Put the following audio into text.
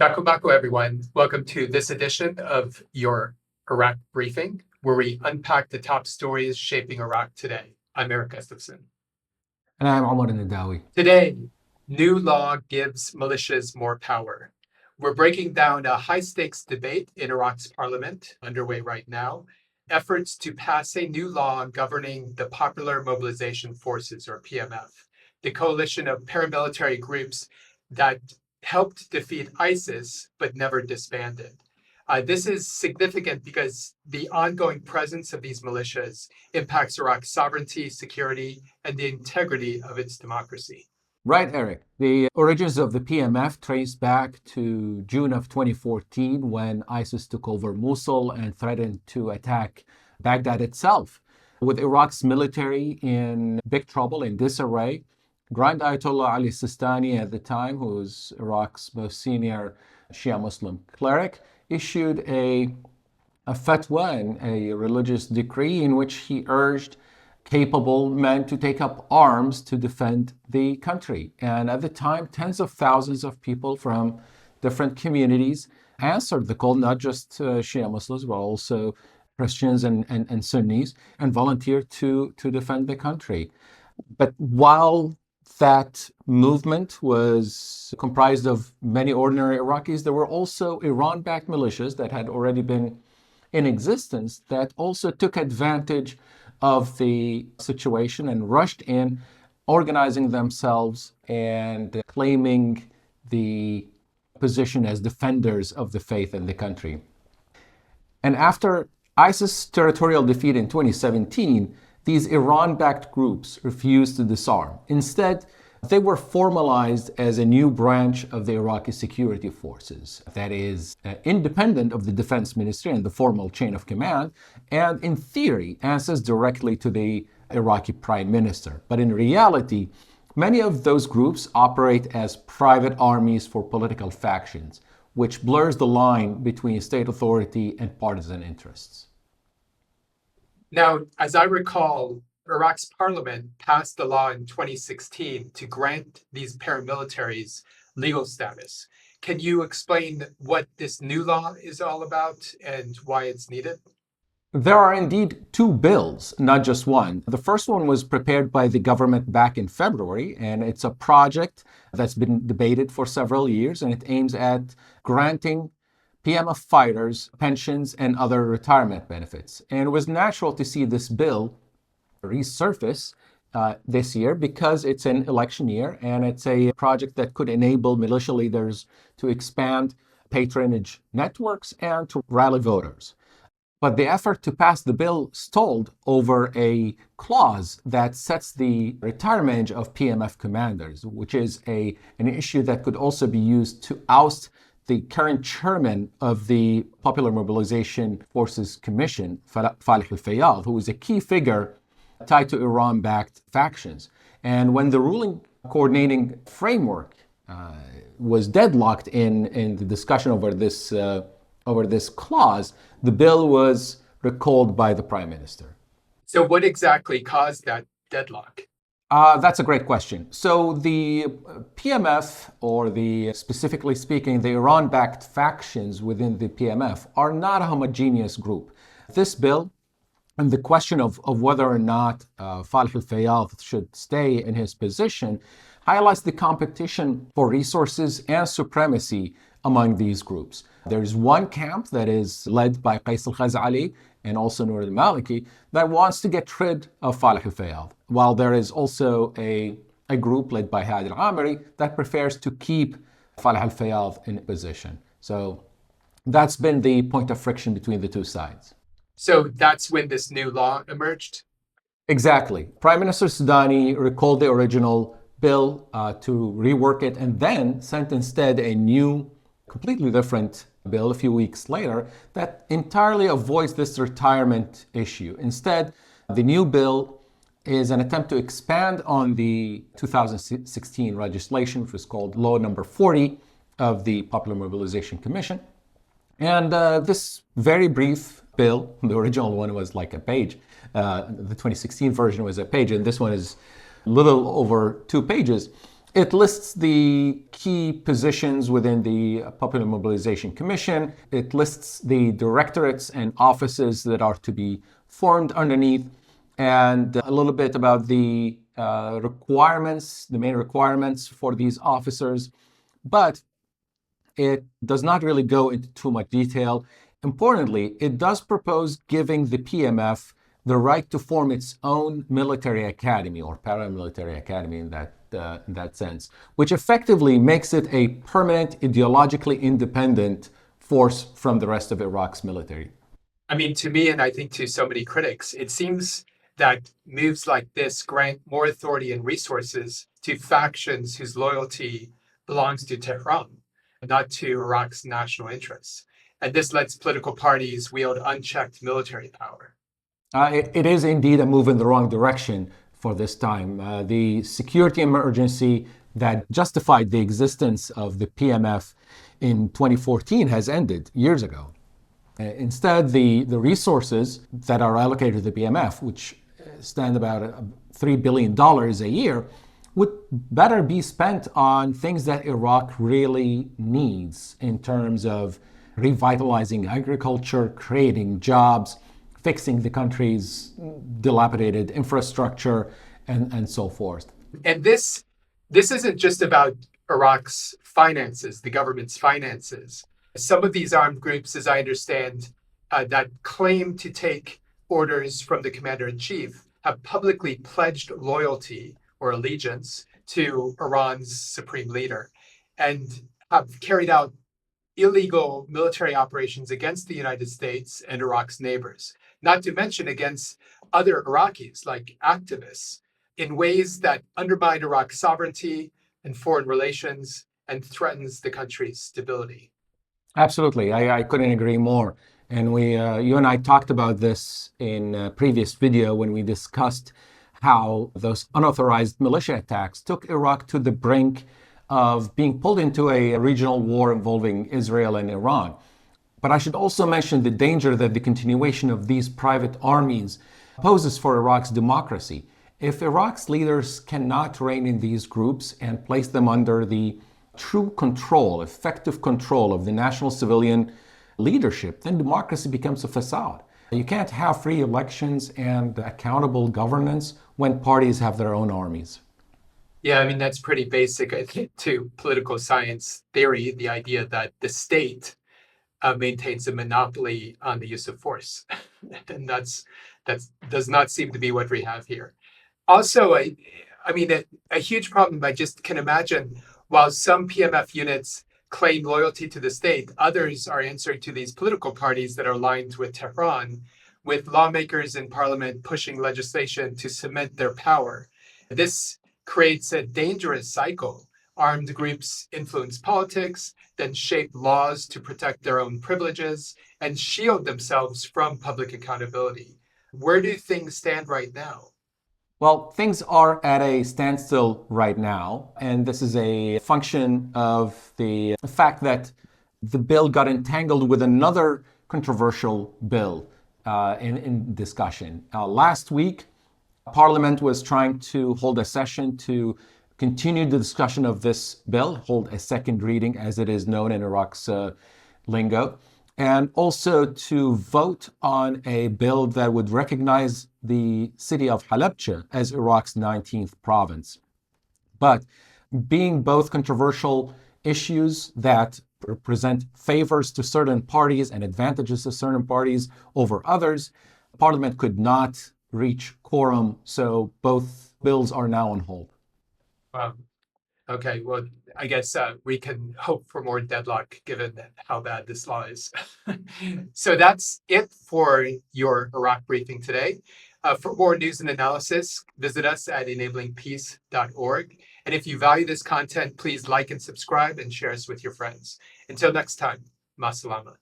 Takumako, everyone. Welcome to this edition of your Iraq briefing, where we unpack the top stories shaping Iraq today. I'm Erik and Omar. And I'm Omar Nadawi. Today, new law gives militias more power. We're breaking down a high-stakes debate in Iraq's parliament, underway right now, efforts to pass a new law governing the Popular Mobilization Forces, or PMF, the coalition of paramilitary groups that helped defeat ISIS but never disbanded. This is significant because the ongoing presence of these militias impacts Iraq's sovereignty, security, and the integrity of its democracy. Right, Eric. The origins of the PMF trace back to June of 2014 when ISIS took over Mosul and threatened to attack Baghdad itself. With Iraq's military in big trouble, in disarray, Grand Ayatollah Ali Sistani at the time, who was Iraq's most senior Shia Muslim cleric, issued a fatwa and a religious decree in which he urged capable men to take up arms to defend the country. And at the time, tens of thousands of people from different communities answered the call, not just Shia Muslims, but also Christians and Sunnis, and volunteered to defend the country. But while that movement was comprised of many ordinary Iraqis, there were also Iran-backed militias that had already been in existence that also took advantage of the situation and rushed in, organizing themselves and claiming the position as defenders of the faith in the country. And after ISIS' territorial defeat in 2017, these Iran-backed groups refused to disarm. Instead, they were formalized as a new branch of the Iraqi security forces that is independent of the defense ministry and the formal chain of command, and in theory answers directly to the Iraqi prime minister. But in reality, many of those groups operate as private armies for political factions, which blurs the line between state authority and partisan interests. Now, as I recall, Iraq's parliament passed a law in 2016 to grant these paramilitaries legal status. Can you explain what this new law is all about and why it's needed? There are indeed two bills, not just one. The first one was prepared by the government back in February, and it's a project that's been debated for several years, and it aims at granting PMF fighters pensions and other retirement benefits. And it was natural to see this bill resurface this year because it's an election year and it's a project that could enable militia leaders to expand patronage networks and to rally voters. But the effort to pass the bill stalled over a clause that sets the retirement age of PMF commanders, which is an issue that could also be used to oust the current chairman of the Popular Mobilization Forces Commission, Falih al-Fayyad, who is a key figure tied to Iran-backed factions. And when the ruling coordinating framework was deadlocked in the discussion over this clause, the bill was recalled by the prime minister. So what exactly caused that deadlock? That's a great question. So the PMF, or specifically speaking, the Iran-backed factions within the PMF are not a homogeneous group. This bill and the question of whether or not Falih al-Fayyad should stay in his position highlights the competition for resources and supremacy among these groups. There's one camp that is led by Qais al-Khazali and also Noor al-Maliki that wants to get rid of Falih al-Fayyad, while there is also a group led by Hadi al-Amiri that prefers to keep Falih al-Fayyad in position. So that's been the point of friction between the two sides. So that's when this new law emerged? Exactly. Prime Minister Sudani recalled the original bill to rework it and then sent instead a new, completely different bill a few weeks later that entirely avoids this retirement issue. Instead, the new bill is an attempt to expand on the 2016 legislation, which was called Law Number 40 of the Popular Mobilization Commission. And this very brief bill, the original one was like a page, the 2016 version was a page, and this one is a little over 2 pages, It lists the key positions within the Popular Mobilization Commission. It lists the directorates and offices that are to be formed underneath, and a little bit about the requirements, the main requirements for these officers. But it does not really go into too much detail. Importantly, it does propose giving the PMF the right to form its own military academy or paramilitary academy in that sense, which effectively makes it a permanent, ideologically independent force from the rest of Iraq's military. I mean, to me, and I think to so many critics, it seems that moves like this grant more authority and resources to factions whose loyalty belongs to Tehran, not to Iraq's national interests. And this lets political parties wield unchecked military power. It is indeed a move in the wrong direction for this time. The security emergency that justified the existence of the PMF in 2014 has ended years ago. Instead, the resources that are allocated to the PMF, which stand about $3 billion a year, would better be spent on things that Iraq really needs in terms of revitalizing agriculture, creating jobs, fixing the country's dilapidated infrastructure, and so forth. And this isn't just about Iraq's finances, the government's finances. Some of these armed groups, as I understand, that claim to take orders from the commander-in-chief have publicly pledged loyalty or allegiance to Iran's supreme leader and have carried out illegal military operations against the United States and Iraq's neighbors, not to mention against other Iraqis like activists in ways that undermine Iraq's sovereignty and foreign relations and threatens the country's stability. Absolutely. I couldn't agree more. And you and I talked about this in a previous video when we discussed how those unauthorized militia attacks took Iraq to the brink of being pulled into a regional war involving Israel and Iran. But I should also mention the danger that the continuation of these private armies poses for Iraq's democracy. If Iraq's leaders cannot rein in these groups and place them under the true control, effective control of the national civilian leadership, then democracy becomes a facade. You can't have free elections and accountable governance when parties have their own armies. Yeah, I mean, that's pretty basic, I think, to political science theory, the idea that the state maintains a monopoly on the use of force. And that does not seem to be what we have here. Also, I mean, a huge problem I just can imagine, while some PMF units claim loyalty to the state, others are answering to these political parties that are aligned with Tehran, with lawmakers in parliament pushing legislation to cement their power. This creates a dangerous cycle. Armed groups influence politics, then shape laws to protect their own privileges and shield themselves from public accountability. Where do things stand right now? Well, things are at a standstill right now, and this is a function of the fact that the bill got entangled with another controversial bill in discussion. Last week, Parliament was trying to hold a session to continue the discussion of this bill, hold a second reading, as it is known in Iraq's lingo, and also to vote on a bill that would recognize the city of Halabja as Iraq's 19th province. But being both controversial issues that present favors to certain parties and advantages to certain parties over others, Parliament could not reach quorum, so both bills are now on hold. Okay, well, I guess we can hope for more deadlock given how bad this law is. So that's it for your Iraq briefing today. For more news and analysis, visit us at enablingpeace.org. And if you value this content, please like and subscribe and share us with your friends. Until next time, masalama.